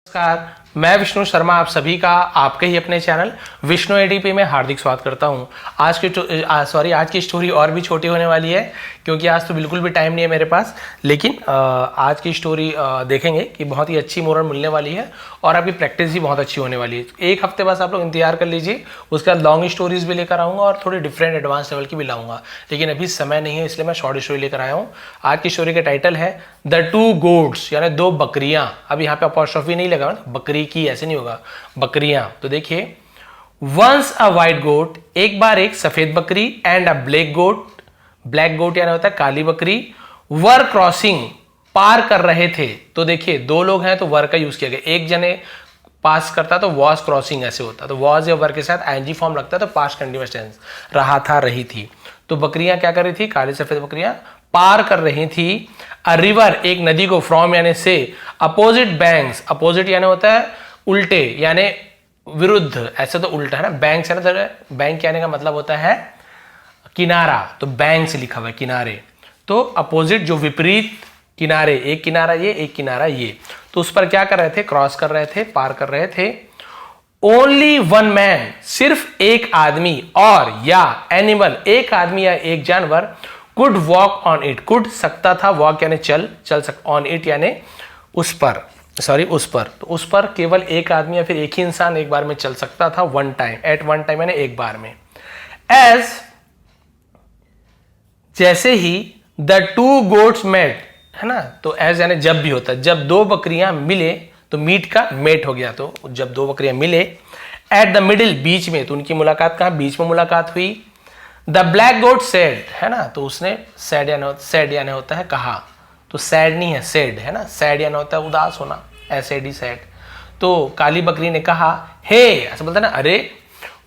नमस्कार, मैं विष्णु शर्मा आप सभी का आपके ही अपने चैनल विष्णु एडीपी में हार्दिक स्वागत करता हूं। आज की स्टोरी और भी छोटी होने वाली है क्योंकि आज तो बिल्कुल भी टाइम नहीं है मेरे पास। लेकिन आज की स्टोरी देखेंगे कि बहुत ही अच्छी मोरल मिलने वाली है और आपकी प्रैक्टिस भी बहुत अच्छी होने वाली है। एक हफ्ते बस आप लोग इंतजार कर लीजिए, उसके बाद लॉन्ग स्टोरीज भी लेकर आऊँगा और थोड़ी डिफरेंट एडवांस लेवल की भी लाऊंगा। लेकिन अभी समय नहीं है इसलिए मैं शॉर्ट स्टोरी लेकर आया हूँ। आज की स्टोरी का टाइटल है द टू गोट्स, यानी दो बकरियां। अब यहाँ पे अपॉस्ट्रोफी नहीं लगा, बकरी की ऐसे नहीं होगा, बकरियां। तो देखिए, वंस अ वाइट गोट, एक बार एक सफेद बकरी, and a black goat, black goat यानी होता है काली बकरी, वर क्रॉसिंग, पार कर रहे थे। तो देखिए, दो लोग हैं तो वर का यूज किया गया। एक जने पास करता तो वॉज क्रॉसिंग ऐसे होता, तो वॉज या वर के साथ आईएनजी फॉर्म लगता है तो पास्ट कंटीन्यूअस टेंस, रहा था रही थी। तो बकरियां क्या कर रही थी, काली सफेद बकरियां पार कर रही थी अ रिवर, एक नदी को, फ्रॉम यानी से, अपोजिट बैंक्स, अपोजिट यानी होता है उल्टे यानी विरुद्ध, ऐसे तो उल्टा है ना, बैंक्स है ना, बैंक यानी का मतलब होता है किनारा, तो बैंक से लिखा हुआ है किनारे, तो अपोजिट जो विपरीत किनारे, एक किनारा ये एक किनारा ये, तो उस पर क्या कर रहे थे, क्रॉस कर रहे थे, पार कर रहे थे। ओनली वन मैन, सिर्फ एक आदमी, और या एनिमल, एक आदमी या एक जानवर, could walk on it, could सकता था, वॉक यानी चल सकता, ऑन इट यानी उस पर, उस पर, तो उस पर केवल एक आदमी या फिर एक ही इंसान एक बार में चल सकता था, one time, at one time यानी एक बार में। एज, जैसे ही, द टू गोट्स मेट, है ना, तो एज यानी जब भी होता है, जब दो बकरियां मिले, तो मीट का मेट हो गया, तो जब दो बकरियां मिले, एट द मिडिल, बीच में, तो उनकी मुलाकात कहां, बीच में मुलाकात हुई। द ब्लैक गोट सेड, है ना, तो उसने सैड यानी होता है कहा, तो सैड नहीं है, सेड है ना, सैड यानी होता है उदास होना, ऐसे डी सैड। तो काली बकरी ने कहा, हे, ऐसा बोलता है ना, अरे,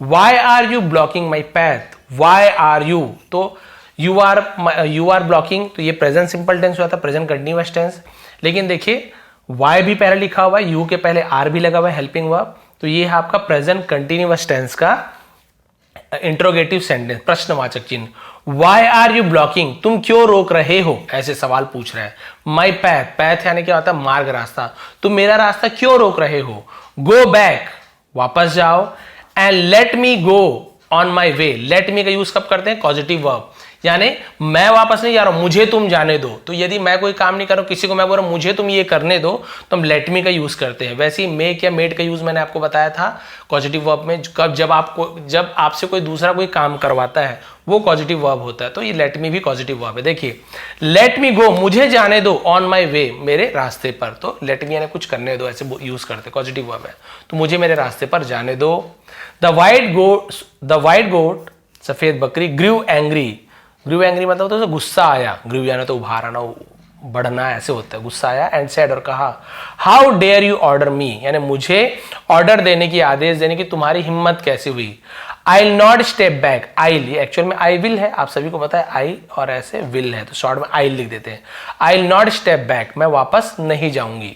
why are you blocking my path, why are you, तो यू आर ब्लॉकिंग, तो ये प्रेजेंट सिंपल टेंस हुआ था, प्रेजेंट कंटिन्यूअस टेंस। लेकिन देखिए, वाई भी पहले लिखा हुआ है, यू के पहले आर भी लगा हुआ है, हेल्पिंग वर्ब, तो ये है आपका प्रेजेंट कंटिन्यूअस टेंस का इंट्रोगेटिव सेंटेंस, प्रश्नवाचक चिन्ह। वाई आर यू ब्लॉकिंग, तुम क्यों रोक रहे हो, ऐसे सवाल पूछ रहा है। माई पैथ, पैथ यानी क्या होता है, मार्ग, रास्ता, तुम मेरा रास्ता क्यों रोक रहे हो। गो बैक, वापस जाओ, and let me go on my way, let me का यूज कब करते हैं, पॉजिटिव वर्ब, यानी मैं वापस नहीं जा रहा हूं, मुझे तुम जाने दो। तो यदि मैं कोई काम नहीं कर रहा हूं, किसी को मैं बोल रहा हूं मुझे तुम ये करने दो, तो हम लेट मी का यूज करते हैं। वैसे ही मेक या मेड का यूज मैंने आपको बताया था पॉजिटिव वर्ब में, जब आपसे कोई दूसरा कोई काम करवाता है वो पॉजिटिव वर्ब होता है, तो ये लेट मी भी पॉजिटिव वर्ब है। देखिए, लेट मी गो, मुझे जाने दो, ऑन माई वे, मेरे रास्ते पर, तो लेट मी यानी कुछ करने दो, ऐसे यूज करते, पॉजिटिव वर्ब है, तो मुझे मेरे रास्ते पर जाने दो। द वाइट गोट, सफेद बकरी, ग्रीव एंग्री, ग्रीव एंग्री मतलब तो गुस्सा आया, ग्रीव यानी तो उभार आना, बढ़ना, ऐसे होता है, गुस्सा आया, एंड सेड, और कहा, हाउ डेयर यू ऑर्डर मी, यानी मुझे ऑर्डर देने की, आदेश देने की तुम्हारी हिम्मत कैसे हुई। I will not step back, I, actual में आई विल है, आप सभी को पता है, आई और ऐसे विल है, तो शॉर्ट में आई लिख देते हैं। I will not step back, मैं वापस नहीं जाऊंगी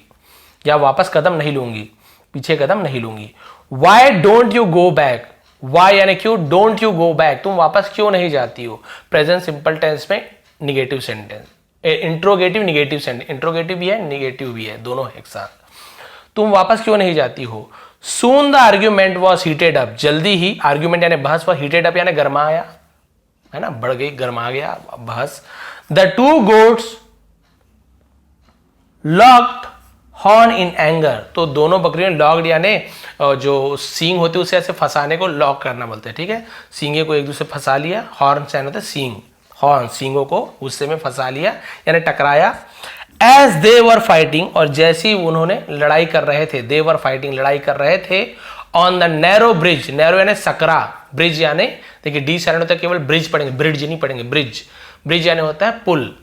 या वापस कदम नहीं लूंगी, पीछे कदम नहीं लूंगी। Why don't you go back, why यानी क्यों, डोंट यू गो बैक, तुम वापस क्यों नहीं जाती हो, प्रेजेंट सिंपल टेंस में negative sentence, interrogative negative sentence, interrogative भी है निगेटिव भी है, दोनों एक साथ। तुम वापस क्यों नहीं जाती हो। Soon the argument was heated up, जल्दी ही, आर्ग्यूमेंट यानी बहस, वह हीटेड अप यानी गरमाया, है ना, बढ़ गई, गरमा गया बहस। The two goats locked horn in anger, तो दोनों बकरियों ने, लॉक्ड यानी जो सींग होती है उसे ऐसे फंसाने को लॉक करना बोलते हैं, ठीक है, सींगे को एक दूसरे फंसा लिया, हॉर्न से होता है सींग, हॉर्न, सींगों को गुस्से में फंसा लिया यानी टकराया। एज दे वर फाइटिंग, और जैसी उन्होंने लड़ाई कर रहे थे, दे वर फाइटिंग, लड़ाई कर रहे थे, on the narrow bridge, narrow यानी सकरा, ब्रिज यानी, देखिए डी साइलेंट होता है, केवल ब्रिज पढ़ेंगे, ब्रिज नहीं पढ़ेंगे, ब्रिज, ब्रिज यानी होता है पुल।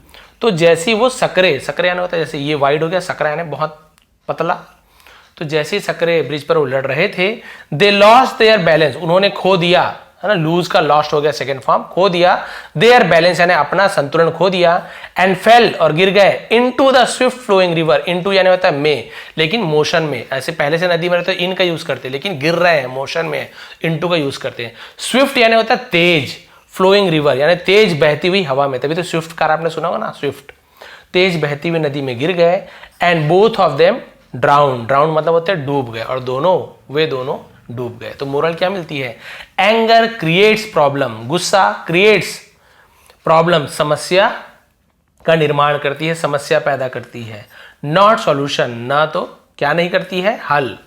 तो जैसी वो सकरे, सकरे यानी होता है, जैसे ये वाइड हो गया, सकरा यानी बहुत पतला, तो जैसे सकरे ब्रिज पर वो लड़ रहे थे, दे लॉस्ट देयर बैलेंस, उन्होंने खो दिया, है ना, लूज का लॉस्ट हो गया सेकंड फॉर्म, खो दिया, देयर बैलेंस यानी अपना संतुलन खो दिया, एंड फेल, और गिर गए, into the swift flowing river, into यानी होता है में, लेकिन मोशन में, ऐसे पहले से नदी में रहते तो इन का यूज करते, लेकिन गिर रहे हैं मोशन में, इनटू का यूज करते हैं। स्विफ्ट यानी होता है तेज, फ्लोइंग रिवर यानी तेज बहती हुई हवा में, तभी तो स्विफ्ट कार आपने सुना होगा ना, स्विफ्ट, तेज बहती हुई नदी में गिर गए, and both of them drown, drown मतलब होता है डूब गए, और वे दोनों डूब गए। तो मोरल क्या मिलती है? एंगर क्रिएट्स प्रॉब्लम, गुस्सा क्रिएट्स प्रॉब्लम, समस्या का निर्माण करती है, समस्या पैदा करती है। नॉट सॉल्यूशन, ना तो क्या नहीं करती है? हल।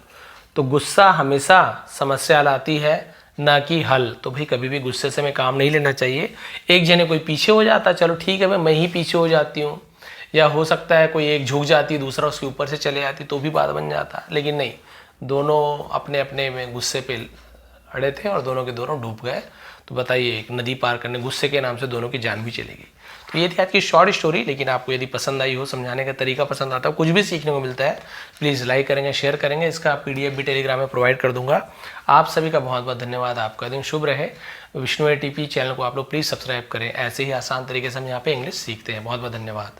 तो गुस्सा हमेशा समस्या लाती है, ना कि हल। तो भाई कभी भी गुस्से से हमें काम नहीं लेना चाहिए। एक जने कोई पीछे हो जाता, चलो ठीक है भाई मैं ही पीछे हो जाती हूँ, या हो सकता है कोई एक झुक जाती, दूसरा उसके ऊपर से चले जाती, तो भी बात बन जाता। लेकिन नहीं, दोनों अपने अपने में गुस्से पे अड़े थे और दोनों के दोनों डूब गए। तो बताइए, एक नदी पार करने गुस्से के नाम से दोनों की जान भी चली गई। तो ये थी आज की शॉर्ट स्टोरी। लेकिन आपको यदि पसंद आई हो, समझाने का तरीका पसंद आता है, कुछ भी सीखने को मिलता है, प्लीज़ लाइक करेंगे, शेयर करेंगे। इसका PDF भी टेलीग्राम में प्रोवाइड कर दूंगा। आप सभी का बहुत बहुत धन्यवाद। आपका दिन शुभ रहे। विष्णु ATP चैनल को आप लोग प्लीज़ सब्सक्राइब करें। ऐसे ही आसान तरीके से हम यहाँ पे इंग्लिश सीखते हैं। बहुत बहुत धन्यवाद।